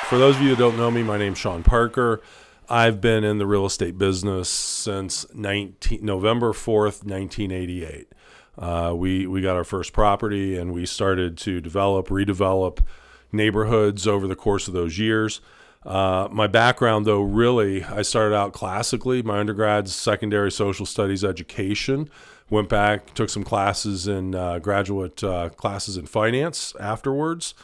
For those of you that don't know me, my name's Shawn Parker. I've been in the real estate business since November 4th, 1988. We got our first property and we started to redevelop neighborhoods over the course of those years. My background, though, really, I started out classically. My undergrad's secondary social studies education. Went back, took some classes in graduate classes in finance afterwards.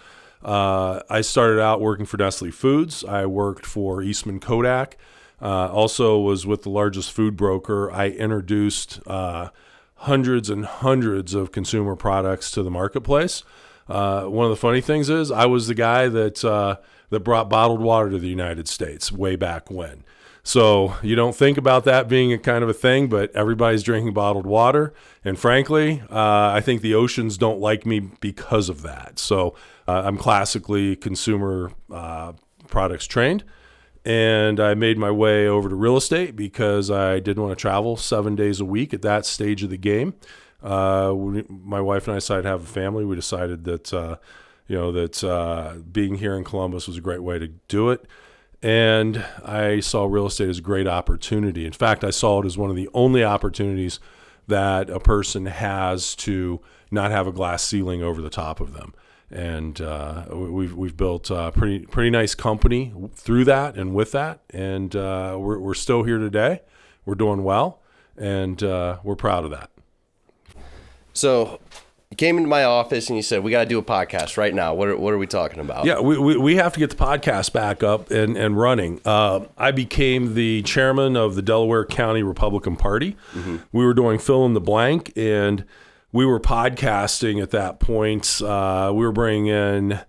I started out working for Nestle Foods. I worked for Eastman Kodak. Also was with the largest food broker. I introduced hundreds and hundreds of consumer products to the marketplace. One of the funny things is I was the guy that brought bottled water to the United States way back when. So you don't think about that being a kind of a thing, but everybody's drinking bottled water. And frankly, I think the oceans don't like me because of that. So I'm classically consumer products trained. And I made my way over to real estate because I didn't want to travel 7 days a week at that stage of the game. My wife and I decided to have a family. We decided that, being here in Columbus was a great way to do it. And I saw real estate as a great opportunity. In fact, I saw it as one of the only opportunities that a person has to not have a glass ceiling over the top of them. And we've built a pretty nice company through that and with that. And we're still here today. We're doing well, and we're proud of that. So you came into my office and you said, we got to do a podcast right now. What are we talking about? Yeah, we have to get the podcast back up and running. I became the chairman of the Delaware County Republican Party. Mm-hmm. We were doing fill in the blank, and we were podcasting at that point. We were bringing in,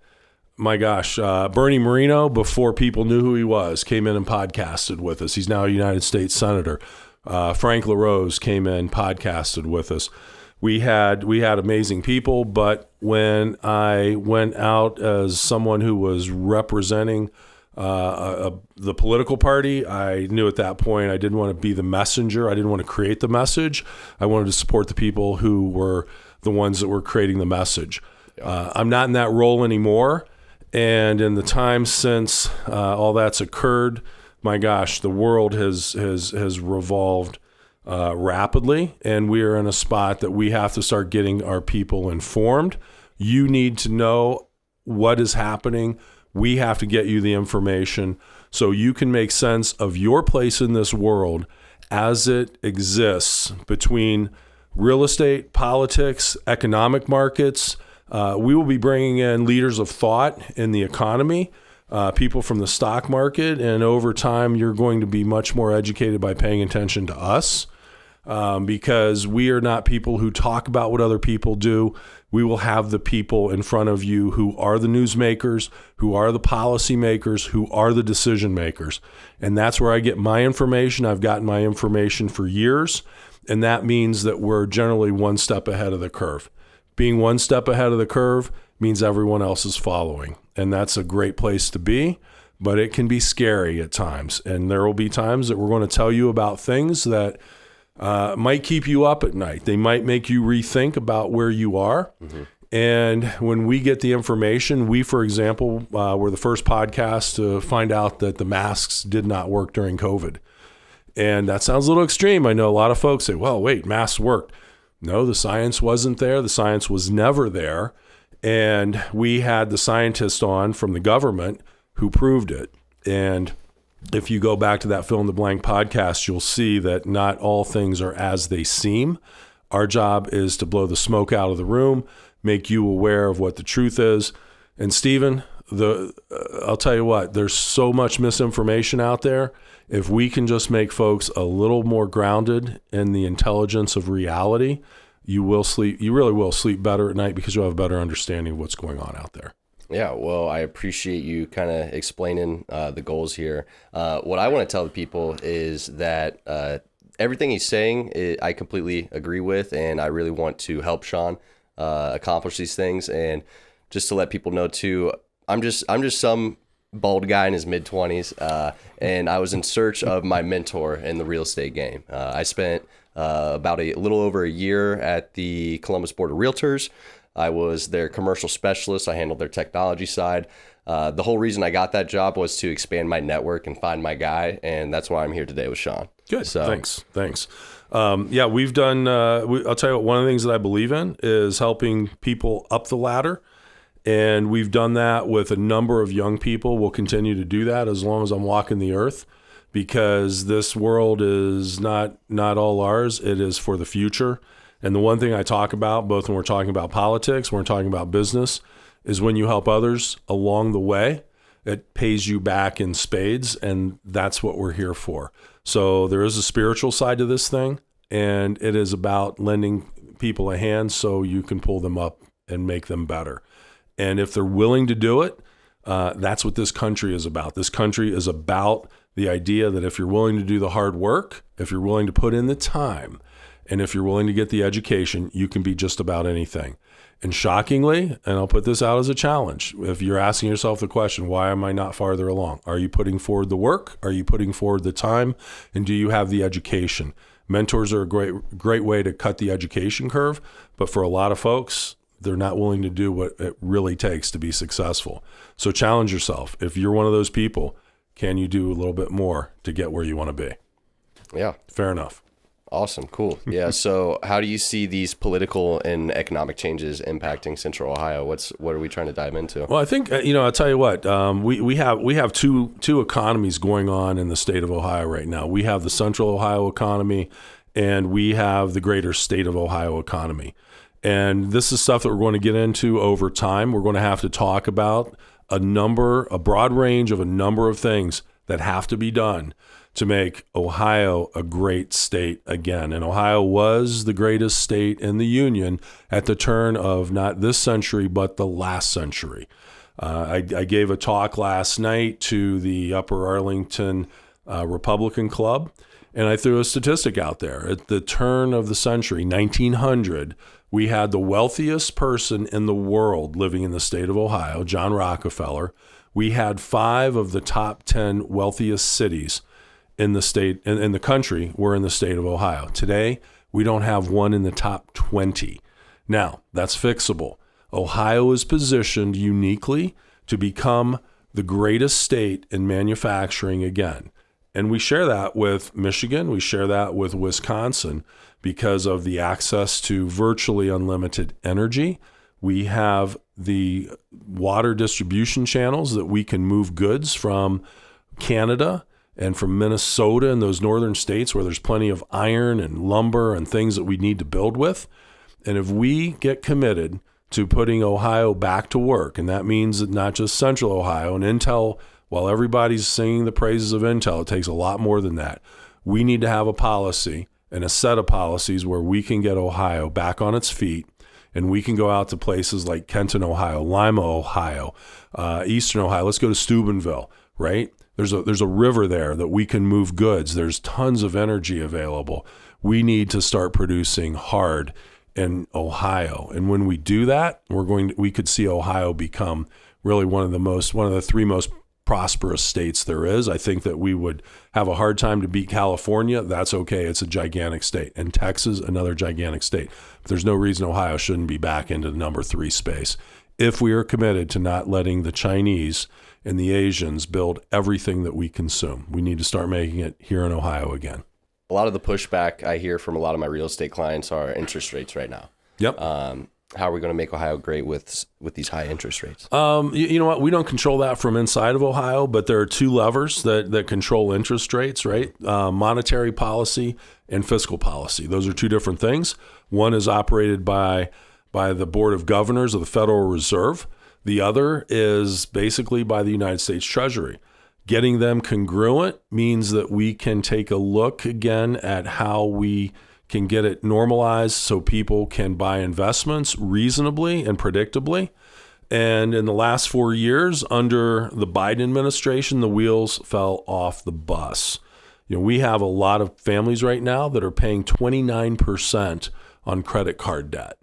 Bernie Moreno, before people knew who he was, came in and podcasted with us. He's now a United States Senator. Frank LaRose came in, podcasted with us. We had amazing people, but when I went out as someone who was representing the political party, I knew at that point I didn't want to be the messenger. I didn't want to create the message. I wanted to support the people who were the ones that were creating the message. I'm not in that role anymore, and in the time since all that's occurred, my gosh, the world has revolved rapidly, and we are in a spot that we have to start getting our people informed. You need to know what is happening. We have to get you the information so you can make sense of your place in this world as it exists between real estate, politics, economic markets. We will be bringing in leaders of thought in the economy, people from the stock market, and over time you're going to be much more educated by paying attention to us. Because we are not people who talk about what other people do. We will have the people in front of you who are the newsmakers, who are the policy makers, who are the decision makers. And that's where I get my information. I've gotten my information for years. And that means that we're generally one step ahead of the curve. Being one step ahead of the curve means everyone else is following. And that's a great place to be. But it can be scary at times. And there will be times that we're going to tell you about things that might keep you up at night. They might make you rethink about where you are. Mm-hmm. And when we get the information, we, for example, were the first podcast to find out that the masks did not work during COVID. And that sounds a little extreme. I know a lot of folks say, well, wait, masks worked. No, the science wasn't there. The science was never there. And we had the scientist on from the government who proved it. And if you go back to that Fill in the Blank podcast, you'll see that not all things are as they seem. Our job is to blow the smoke out of the room, make you aware of what the truth is. And Stephen, I'll tell you what, there's so much misinformation out there. If we can just make folks a little more grounded in the intelligence of reality, you really will sleep better at night because you'll have a better understanding of what's going on out there. Yeah, well, I appreciate you kind of explaining the goals here. What I want to tell the people is that everything he's saying, I completely agree with, and I really want to help Shawn accomplish these things. And just to let people know too, I'm just some bald guy in his mid-20s, and I was in search of my mentor in the real estate game. I spent about a little over a year at the Columbus Board of Realtors. I was their commercial specialist. I handled their technology side. The whole reason I got that job was to expand my network and find my guy, and that's why I'm here today with Shawn. Good. So, thanks. Yeah, we've done. I'll tell you what. One of the things that I believe in is helping people up the ladder, and we've done that with a number of young people. We'll continue to do that as long as I'm walking the earth, because this world is not all ours. It is for the future. And the one thing I talk about, both when we're talking about politics, when we're talking about business, is when you help others along the way, it pays you back in spades, and that's what we're here for. So there is a spiritual side to this thing, and it is about lending people a hand so you can pull them up and make them better. And if they're willing to do it, that's what this country is about. This country is about the idea that if you're willing to do the hard work, if you're willing to put in the time, and if you're willing to get the education, you can be just about anything. And shockingly, and I'll put this out as a challenge, if you're asking yourself the question, why am I not farther along? Are you putting forward the work? Are you putting forward the time? And do you have the education? Mentors are a great way to cut the education curve, but for a lot of folks, they're not willing to do what it really takes to be successful. So challenge yourself. If you're one of those people, can you do a little bit more to get where you want to be? Yeah. Fair enough. Awesome. Cool. Yeah. So how do you see these political and economic changes impacting Central Ohio? What are we trying to dive into? Well, I think, I'll tell you what, we have two economies going on in the state of Ohio right now. We have the Central Ohio economy, and we have the greater state of Ohio economy. And this is stuff that we're going to get into over time. We're going to have to talk about a broad range of a number of things that have to be done to make Ohio a great state again. And Ohio was the greatest state in the Union at the turn of not this century, but the last century. I gave a talk last night to the Upper Arlington Republican Club, and I threw a statistic out there. At the turn of the century, 1900, we had the wealthiest person in the world living in the state of Ohio, John Rockefeller. We had 5 of the top 10 wealthiest cities in the state, in the country, were in the state of Ohio. Today, we don't have one in the top 20. Now, that's fixable. Ohio is positioned uniquely to become the greatest state in manufacturing again. And we share that with Michigan, we share that with Wisconsin because of the access to virtually unlimited energy. We have the water distribution channels that we can move goods from Canada and from Minnesota and those northern states where there's plenty of iron and lumber and things that we need to build with. And if we get committed to putting Ohio back to work, and that means that not just Central Ohio, and Intel, while everybody's singing the praises of Intel, it takes a lot more than that. We need to have a policy and a set of policies where we can get Ohio back on its feet, and we can go out to places like Kenton, Ohio, Lima, Ohio, Eastern Ohio. Let's go to Steubenville, right? There's a river there that we can move goods. There's tons of energy available. We need to start producing hard in Ohio. And when we do that, we could see Ohio become really one of the 3 most prosperous states there is. I think that we would have a hard time to beat California. That's okay. It's a gigantic state. And Texas, another gigantic state. But there's no reason Ohio shouldn't be back into the number 3 space if we are committed to not letting the Chinese and the Asians build everything that we consume. We need to start making it here in Ohio again. A lot of the pushback I hear from a lot of my real estate clients are interest rates right now. Yep. How are we going to make Ohio great with these high interest rates? You know what? We don't control that from inside of Ohio, but there are 2 levers that control interest rates, right? Monetary policy and fiscal policy. Those are 2 different things. One is operated by the Board of Governors of the Federal Reserve. The other is basically by the United States Treasury. Getting them congruent means that we can take a look again at how we can get it normalized so people can buy investments reasonably and predictably. And in the last 4 years, under the Biden administration, the wheels fell off the bus. We have a lot of families right now that are paying 29% on credit card debt.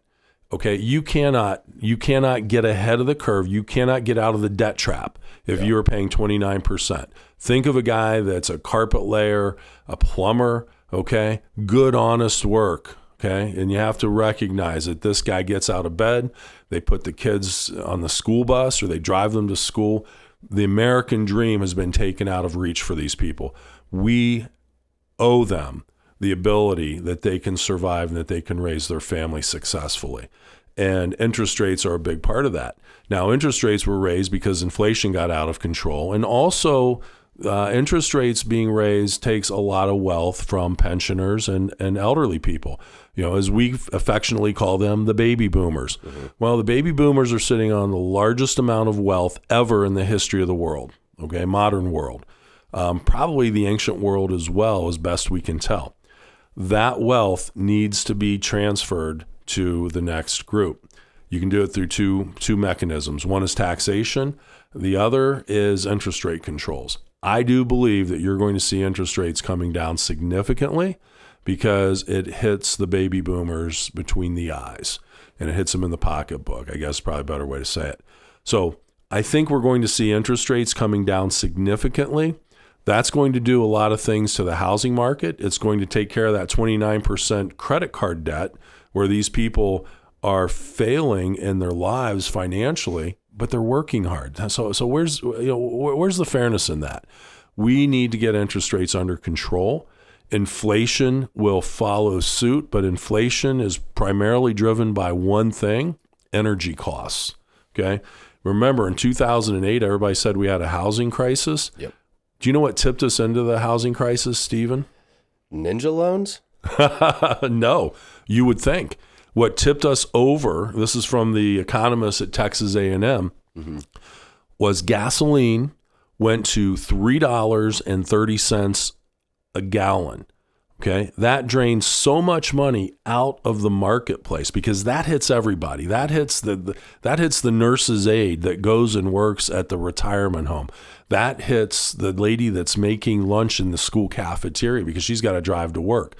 Okay, you cannot get ahead of the curve. You cannot get out of the debt trap if you are paying 29%. Think of a guy that's a carpet layer, a plumber, okay? Good, honest work, Okay. And you have to recognize that this guy gets out of bed, they put the kids on the school bus or they drive them to school. The American dream has been taken out of reach for these people. We owe them the ability that they can survive and that they can raise their family successfully. And interest rates are a big part of that. Now, interest rates were raised because inflation got out of control. And also, interest rates being raised takes a lot of wealth from pensioners and elderly people. As we affectionately call them, the baby boomers. Mm-hmm. Well, the baby boomers are sitting on the largest amount of wealth ever in the history of the world, okay, modern world. Probably the ancient world as well, as best we can tell. That wealth needs to be transferred to the next group. You can do it through two mechanisms. One is taxation. The other is interest rate controls. I do believe that you're going to see interest rates coming down significantly because it hits the baby boomers between the eyes and it hits them in the pocketbook. I guess probably a better way to say it. So I think we're going to see interest rates coming down significantly. That's going to do a lot of things to the housing market. It's going to take care of that 29% credit card debt where these people are failing in their lives financially, but they're working hard. So where's the fairness in that? We need to get interest rates under control. Inflation will follow suit, but inflation is primarily driven by one thing, energy costs. Okay? Remember, in 2008, everybody said we had a housing crisis. Yep. Do you know what tipped us into the housing crisis, Stephen? Ninja loans? No, you would think. What tipped us over, this is from the economists at Texas A&M, mm-hmm. was gasoline went to $3.30 a gallon. Okay, that drains so much money out of the marketplace because that hits everybody. That hits the nurse's aide that goes and works at the retirement home. That hits the lady that's making lunch in the school cafeteria because she's got to drive to work.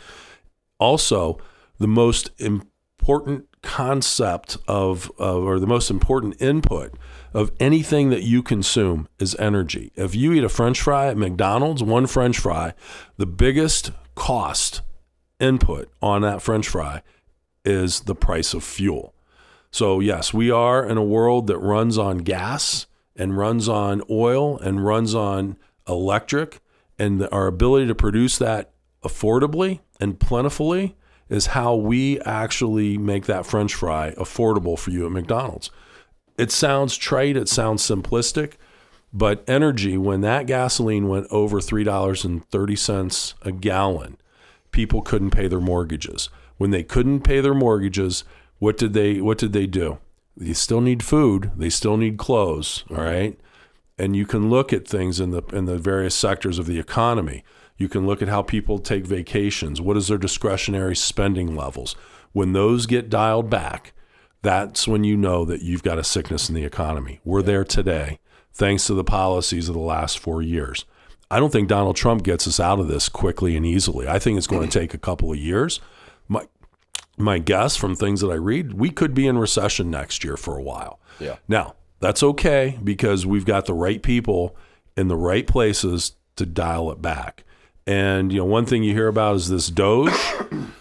Also, the most important concept or the most important input of anything that you consume is energy. If you eat a French fry at McDonald's, one French fry, the biggest cost input on that French fry is the price of fuel. So yes, we are in a world that runs on gas and runs on oil and runs on electric, and our ability to produce that affordably and plentifully is how we actually make that French fry affordable for you at McDonald's. It sounds trite, it sounds simplistic, but energy, when that gasoline went over $3.30 a gallon, people couldn't pay their mortgages. When they couldn't pay their mortgages, what did they do? They still need food, they still need clothes, all right? And you can look at things in the various sectors of the economy. You can look at how people take vacations. What is their discretionary spending levels? When those get dialed back, that's when you know that you've got a sickness in the economy. We're there today, thanks to the policies of the last 4 years. I don't think Donald Trump gets us out of this quickly and easily. I think it's going to take a couple of years. My guess from things that I read, we could be in recession next year for a while. Yeah. Now, that's okay because we've got the right people in the right places to dial it back. And, one thing you hear about is this Doge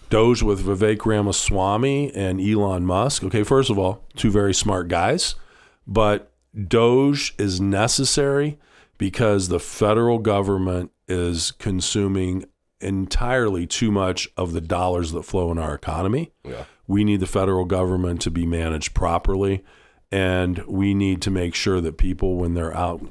with Vivek Ramaswamy and Elon Musk. Okay, first of all, two very smart guys, but Doge is necessary because the federal government is consuming entirely too much of the dollars that flow in our economy. Yeah. We need the federal government to be managed properly, and we need to make sure that people, when they're out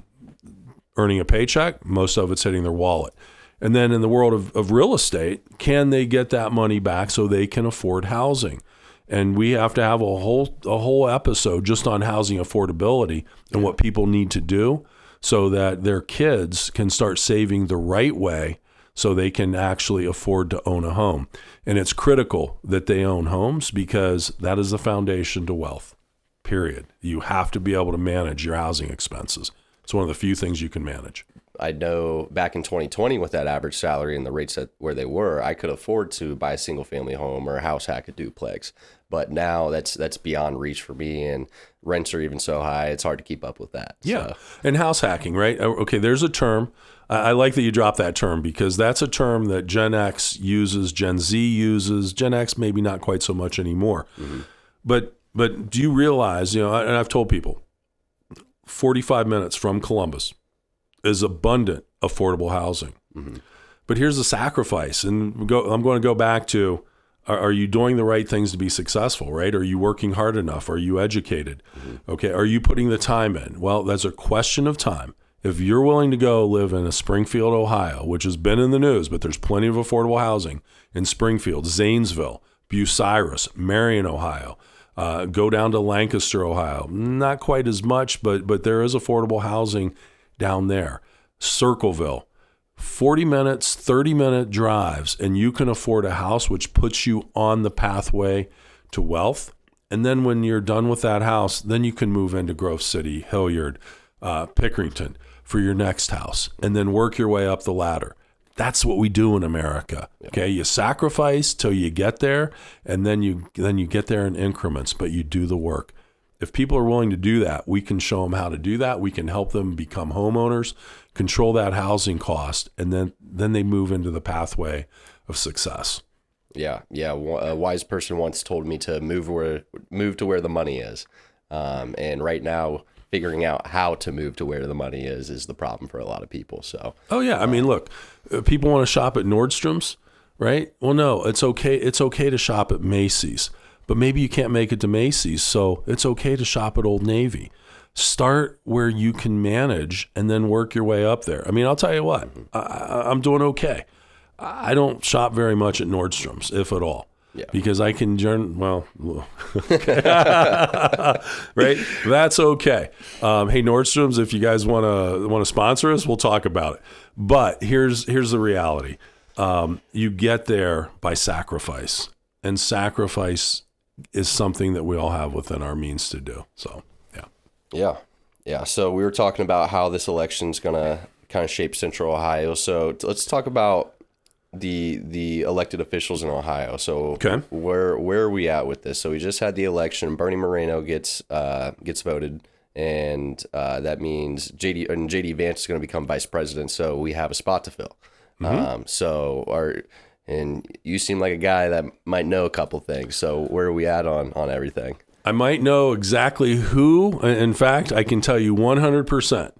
earning a paycheck, most of it's hitting their wallet. And then in the world of real estate, can they get that money back so they can afford housing? And we have to have a whole episode just on housing affordability and what people need to do so that their kids can start saving the right way so they can actually afford to own a home. And it's critical that they own homes because that is the foundation to wealth, period. You have to be able to manage your housing expenses. It's one of the few things you can manage. I know back in 2020 with that average salary and the rates where they were, I could afford to buy a single family home or a house hack, a duplex. but now that's beyond reach for me, and rents are even so high, it's hard to keep up with that. Yeah. So. And house hacking, right? Okay, there's a term. I like that you dropped that term, because that's a term that Gen X uses, Gen Z uses, Gen X maybe not quite so much anymore. Mm-hmm. But do you realize, and I've told people, 45 minutes from Columbus is abundant affordable housing. Mm-hmm. But here's the sacrifice, and I'm going to go back to, are you doing the right things to be successful, right? Are you working hard enough? Are you educated? Mm-hmm. Okay, are you putting the time in? Well, that's a question of time. If you're willing to go live in a Springfield, Ohio, which has been in the news, but there's plenty of affordable housing in Springfield, Zanesville, Bucyrus, Marion, Ohio, go down to Lancaster, Ohio. Not quite as much, but there is affordable housing down there. Circleville. 40 minutes, 30-minute drives, and you can afford a house which puts you on the pathway to wealth. And then when you're done with that house, then you can move into Grove City, Hilliard, Pickerington for your next house, and then work your way up the ladder. That's what we do in America. Okay, you sacrifice till you get there, and then you get there in increments, but you do the work. If people are willing to do that, we can show them how to do that. We can help them become homeowners, control that housing cost, and then they move into the pathway of success. Yeah. A wise person once told me to move to where the money is, and right now, figuring out how to move to where the money is the problem for a lot of people. So. Oh yeah, I mean, look, people want to shop at Nordstrom's, right? Well, no, it's okay. It's okay to shop at Macy's. But maybe you can't make it to Macy's, so it's okay to shop at Old Navy. Start where you can manage and then work your way up there. I mean, I'll tell you what, I'm doing okay. I don't shop very much at Nordstrom's, if at all, because I can right? That's okay. Hey, Nordstrom's, if you guys want to sponsor us, we'll talk about it. But here's the reality. You get there by sacrifice, and sacrifice is something that we all have within our means to do. So, yeah. So we were talking about how this election is going to kind of shape Central Ohio. So let's talk about the elected officials in Ohio. So where are we at with this? So we just had the election. Bernie Moreno gets voted, and that means JD Vance is going to become vice president. So we have a spot to fill. Mm-hmm. And you seem like a guy that might know a couple things. So where are we at on everything? I might know exactly who. In fact, I can tell you 100%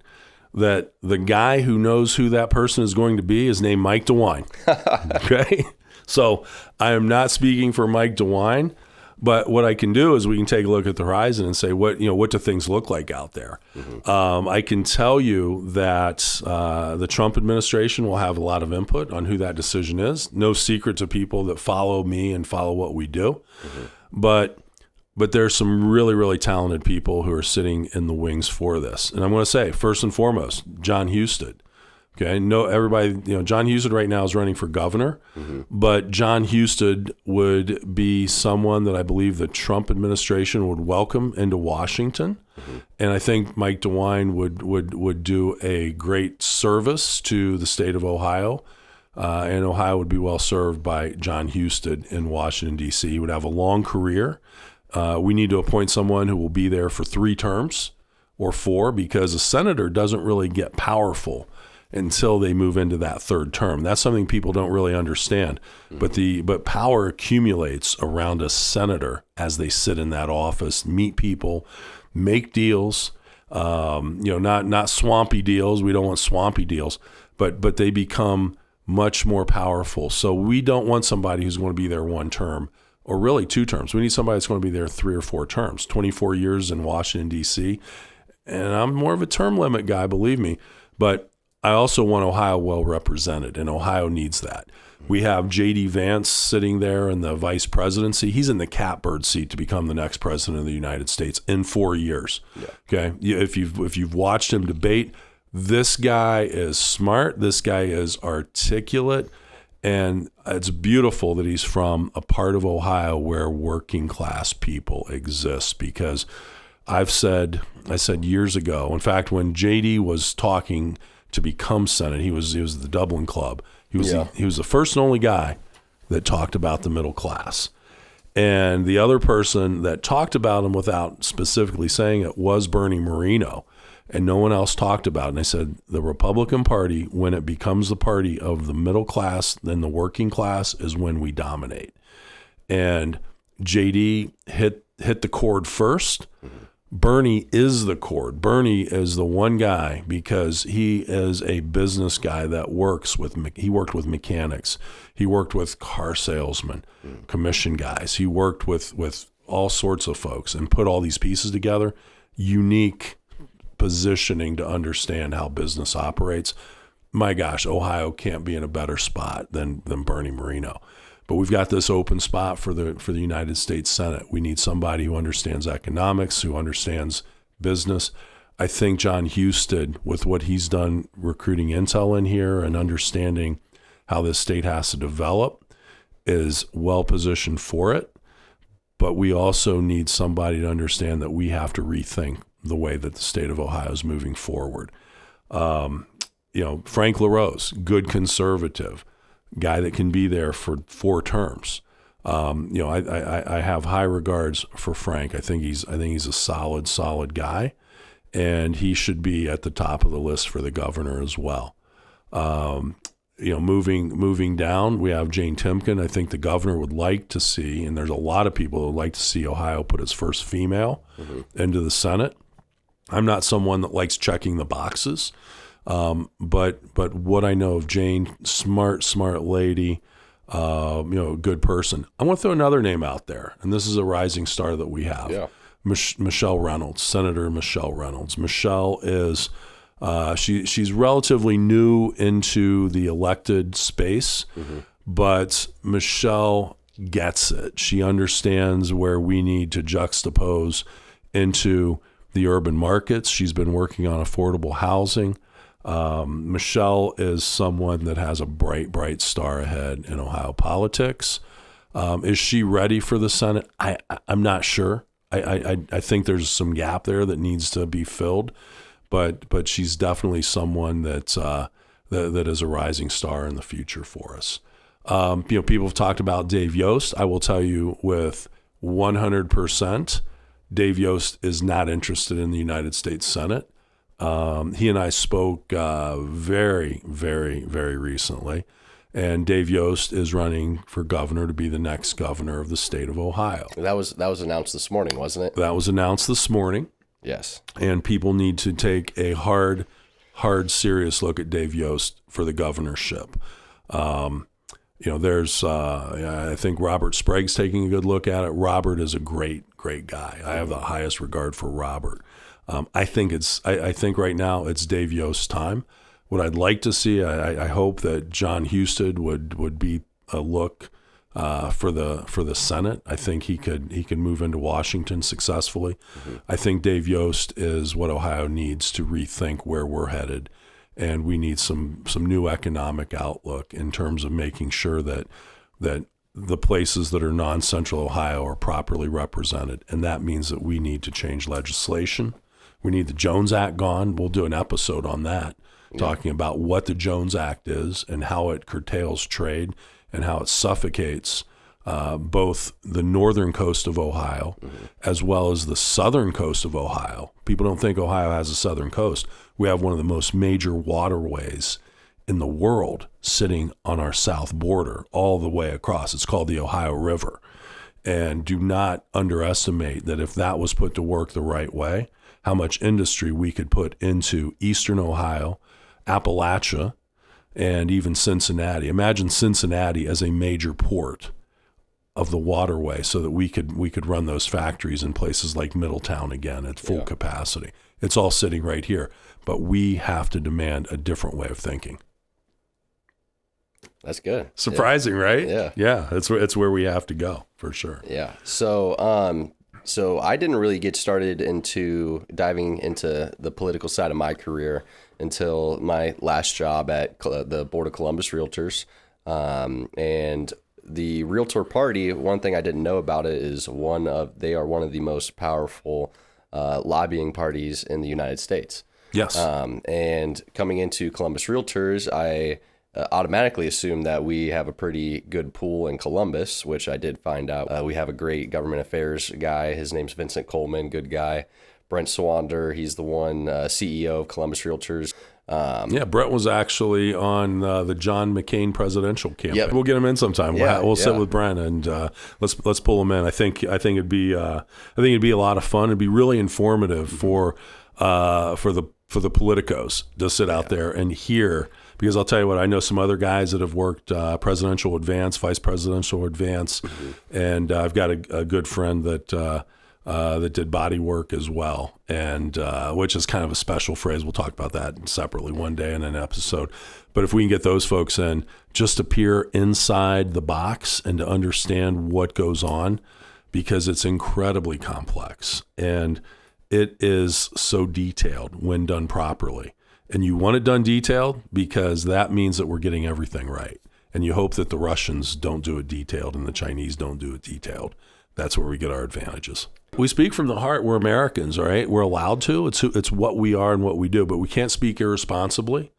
that the guy who knows who that person is going to be is named Mike DeWine. Okay? So I am not speaking for Mike DeWine, but what I can do is we can take a look at the horizon and say, what do things look like out there? Mm-hmm. I can tell you that the Trump administration will have a lot of input on who that decision is. No secret to people that follow me and follow what we do. Mm-hmm. But there's some really, really talented people who are sitting in the wings for this. And I'm going to say, first and foremost, John Husted. Okay, everybody, John Husted right now is running for governor, mm-hmm. but John Husted would be someone that I believe the Trump administration would welcome into Washington, mm-hmm. and I think Mike DeWine would do a great service to the state of Ohio, and Ohio would be well served by John Husted in Washington, D.C. He would have a long career. We need to appoint someone who will be there for 3 terms or 4, because a senator doesn't really get powerful until they move into that 3rd term. That's something people don't really understand. Mm-hmm. But power accumulates around a senator as they sit in that office, meet people, make deals. Not swampy deals. We don't want swampy deals, but they become much more powerful. So we don't want somebody who's going to be there 1 term or really 2 terms. We need somebody that's going to be there 3 or 4 terms. 24 years in Washington, D.C. And I'm more of a term limit guy, believe me, but I also want Ohio well represented, and Ohio needs that. We have J.D. Vance sitting there in the vice presidency. He's in the catbird seat to become the next president of the United States in 4 years. Yeah. Okay, if you've watched him debate, this guy is smart. This guy is articulate, and it's beautiful that he's from a part of Ohio where working class people exist. Because I said years ago, in fact, when J.D. was talking to become Senate, he was the Dublin Club. He was the first and only guy that talked about the middle class. And the other person that talked about him without specifically saying it was Bernie Moreno. And no one else talked about it. And I said, the Republican Party, when it becomes the party of the middle class, then the working class, is when we dominate. And JD hit the chord first. Bernie is the chord. Bernie is the one guy because he is a business guy that worked with mechanics. He worked with car salesmen, commission guys. He worked with all sorts of folks and put all these pieces together. Unique positioning to understand how business operates. My gosh, Ohio can't be in a better spot than Bernie Moreno. But we've got this open spot for the United States Senate. We need somebody who understands economics, who understands business. I think John Husted, with what he's done recruiting intel in here and understanding how this state has to develop, is well positioned for it. But we also need somebody to understand that we have to rethink the way that the state of Ohio is moving forward. Frank LaRose, good conservative, guy that can be there for 4 terms. I have high regards for Frank. I think he's a solid guy, and he should be at the top of the list for the governor as well. Moving down, we have Jane Timken. I think the governor would like to see, and there's a lot of people who would like to see Ohio put its first female into the Senate. I'm not someone that likes checking the boxes, but what I know of Jane, smart lady, good person. I want to throw another name out there, and this is a rising star that we have. Yeah. Michelle Reynolds, Senator Michelle Reynolds. Michelle is she's relatively new into the elected space, but Michelle gets it. She understands where we need to juxtapose into the urban markets. She's been working on affordable housing. Michelle is someone that has a bright star ahead in Ohio politics. Is she ready for the Senate? I'm not sure. I think there's some gap there that needs to be filled, but she's definitely someone that is a rising star in the future for us. People have talked about Dave Yost. I will tell you with 100%, Dave Yost is not interested in the United States Senate. He and I spoke very, very, very recently, and Dave Yost is running for governor to be the next governor of the state of Ohio. That was announced this morning, wasn't it? That was announced this morning. Yes. And people need to take a hard, serious look at Dave Yost for the governorship. There's I think Robert Sprague's taking a good look at it. Robert is a great guy. I have the highest regard for Robert. I think right now it's Dave Yost's time. What I'd like to see, I hope that John Husted would be a look for the Senate. I think he could move into Washington successfully. I think Dave Yost is what Ohio needs to rethink where we're headed, and we need some new economic outlook in terms of making sure that the places that are non-central Ohio are properly represented, and that means that we need to change legislation. We need the Jones Act gone. We'll do an episode on that, talking about what the Jones Act is and how it curtails trade and how it suffocates both the northern coast of Ohio as well as the southern coast of Ohio. People don't think Ohio has a southern coast. We have one of the most major waterways in the world sitting on our south border all the way across. It's called the Ohio River. And do not underestimate that if that was put to work the right way, how much industry we could put into eastern Ohio, Appalachia, and even Cincinnati. Imagine Cincinnati as a major port of the waterway so that we could run those factories in places like Middletown again at full capacity. It's all sitting right here, but we have to demand a different way of thinking. That's good. Surprising, right? Yeah. Yeah, it's where we have to go for sure. Yeah. So I didn't really get started into diving into the political side of my career until my last job at the Board of Columbus Realtors. And the Realtor Party, one thing I didn't know about it is they are one of the most powerful lobbying parties in the United States. Yes. And coming into Columbus Realtors, I automatically assume that we have a pretty good pool in Columbus, which I did find out. We have a great government affairs guy. His name's Vincent Coleman, good guy. Brent Swander, he's the one CEO of Columbus Realtors. Brent was actually on the John McCain presidential campaign. Yep. We'll get him in sometime. We'll sit with Brent and let's pull him in. I think it'd be a lot of fun. It'd be really informative for the politicos to sit out there and hear. Because I'll tell you what, I know some other guys that have worked presidential advance, vice presidential advance, and I've got a good friend that did body work as well, and which is kind of a special phrase. We'll talk about that separately one day in an episode. But if we can get those folks in, just to peer inside the box and to understand what goes on, because it's incredibly complex and it is so detailed when done properly. And you want it done detailed because that means that we're getting everything right. And you hope that the Russians don't do it detailed and the Chinese don't do it detailed. That's where we get our advantages. We speak from the heart. We're Americans, all right? We're allowed to. It's what we are and what we do, but we can't speak irresponsibly.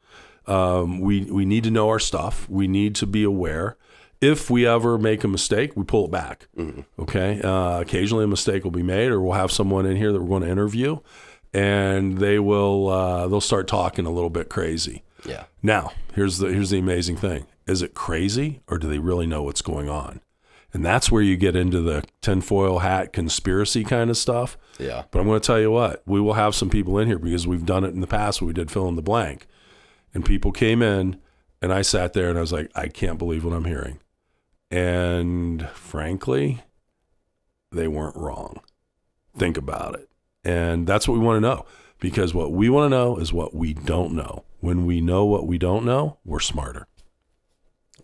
We need to know our stuff. We need to be aware. If we ever make a mistake, we pull it back, okay? Occasionally a mistake will be made, or we'll have someone in here that we're going to interview, and they'll start talking a little bit crazy. Yeah. Now, here's the amazing thing. Is it crazy, or do they really know what's going on? And that's where you get into the tinfoil hat conspiracy kind of stuff. Yeah. But I'm going to tell you what, we will have some people in here because we've done it in the past when we did fill in the blank. And people came in, and I sat there and I was like, I can't believe what I'm hearing. And frankly, they weren't wrong. Think about it. And that's what we want to know, because what we want to know is what we don't know. When we know what we don't know, we're smarter.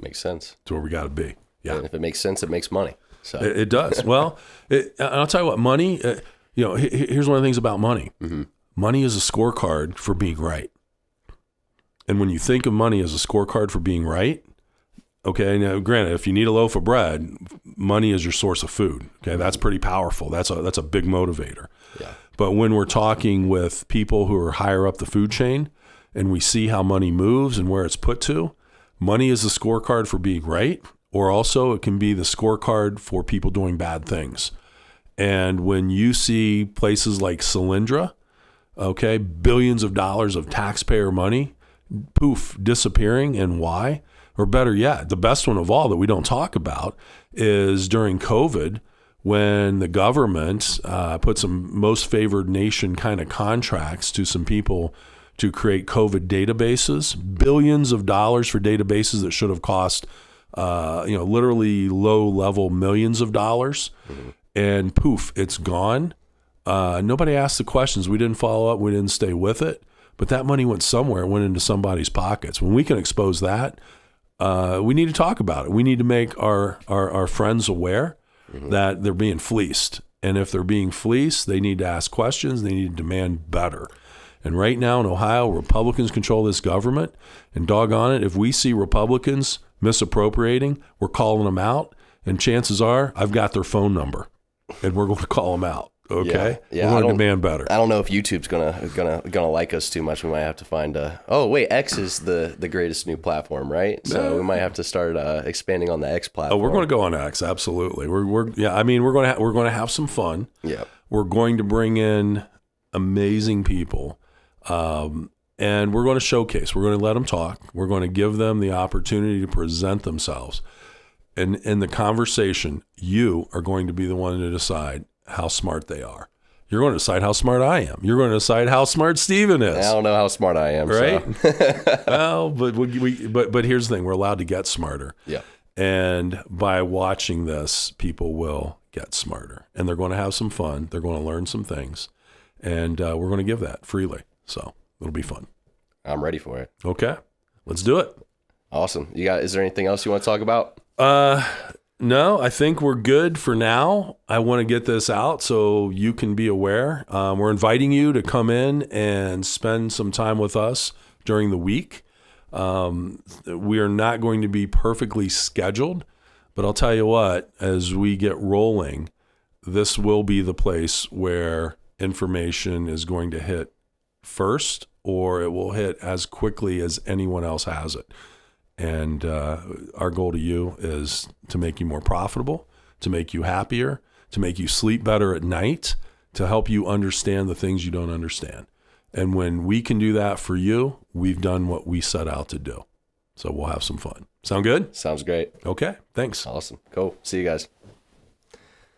Makes sense. That's where we got to be. Yeah. And if it makes sense, it makes money. So it does. Well, I'll tell you what, money, here's one of the things about money. Mm-hmm. Money is a scorecard for being right. And when you think of money as a scorecard for being right, okay, now granted, if you need a loaf of bread, money is your source of food. Okay, that's pretty powerful. That's a big motivator. Yeah. But when we're talking with people who are higher up the food chain and we see how money moves and where it's put to, money is the scorecard for being right. Or also it can be the scorecard for people doing bad things. And when you see places like Solyndra, okay, billions of dollars of taxpayer money, poof, disappearing, and why? Or better yet, the best one of all that we don't talk about is during COVID, when the government put some most favored nation kind of contracts to some people to create COVID databases, billions of dollars for databases that should have cost literally low-level millions of dollars, and poof, it's gone. Nobody asked the questions. We didn't follow up. We didn't stay with it. But that money went somewhere. It went into somebody's pockets. When we can expose that, we need to talk about it. We need to make our friends aware that they're being fleeced. And if they're being fleeced, they need to ask questions. They need to demand better. And right now in Ohio, Republicans control this government. And doggone it, if we see Republicans misappropriating, we're calling them out. And chances are, I've got their phone number, and we're going to call them out. Okay, yeah. We're going to demand better. I don't know if YouTube's gonna like us too much. We might have to find X is the greatest new platform, right? So we might have to start expanding on the X platform. Oh, we're going to go on X, absolutely. We're going to have some fun. Yeah, we're going to bring in amazing people. And we're going to showcase. We're going to let them talk. We're going to give them the opportunity to present themselves. And in the conversation, you are going to be the one to decide how smart they are. You're going to decide how smart I am. You're going to decide how smart Steven is. I don't know how smart I am. Right? So. Well, but here's the thing. We're allowed to get smarter. Yeah. And by watching this, people will get smarter. And they're going to have some fun. They're going to learn some things. And we're going to give that freely. So it'll be fun. I'm ready for it. Okay, let's do it. Awesome. Is there anything else you want to talk about? No, I think we're good for now. I want to get this out so you can be aware. We're inviting you to come in and spend some time with us during the week. We are not going to be perfectly scheduled, but I'll tell you what, as we get rolling, this will be the place where information is going to hit first, or it will hit as quickly as anyone else has it. And our goal to you is to make you more profitable, to make you happier, to make you sleep better at night, to help you understand the things you don't understand. And when we can do that for you, we've done what we set out to do. So we'll have some fun. Sound good? Sounds great. Okay, thanks. Awesome. Cool. See you guys.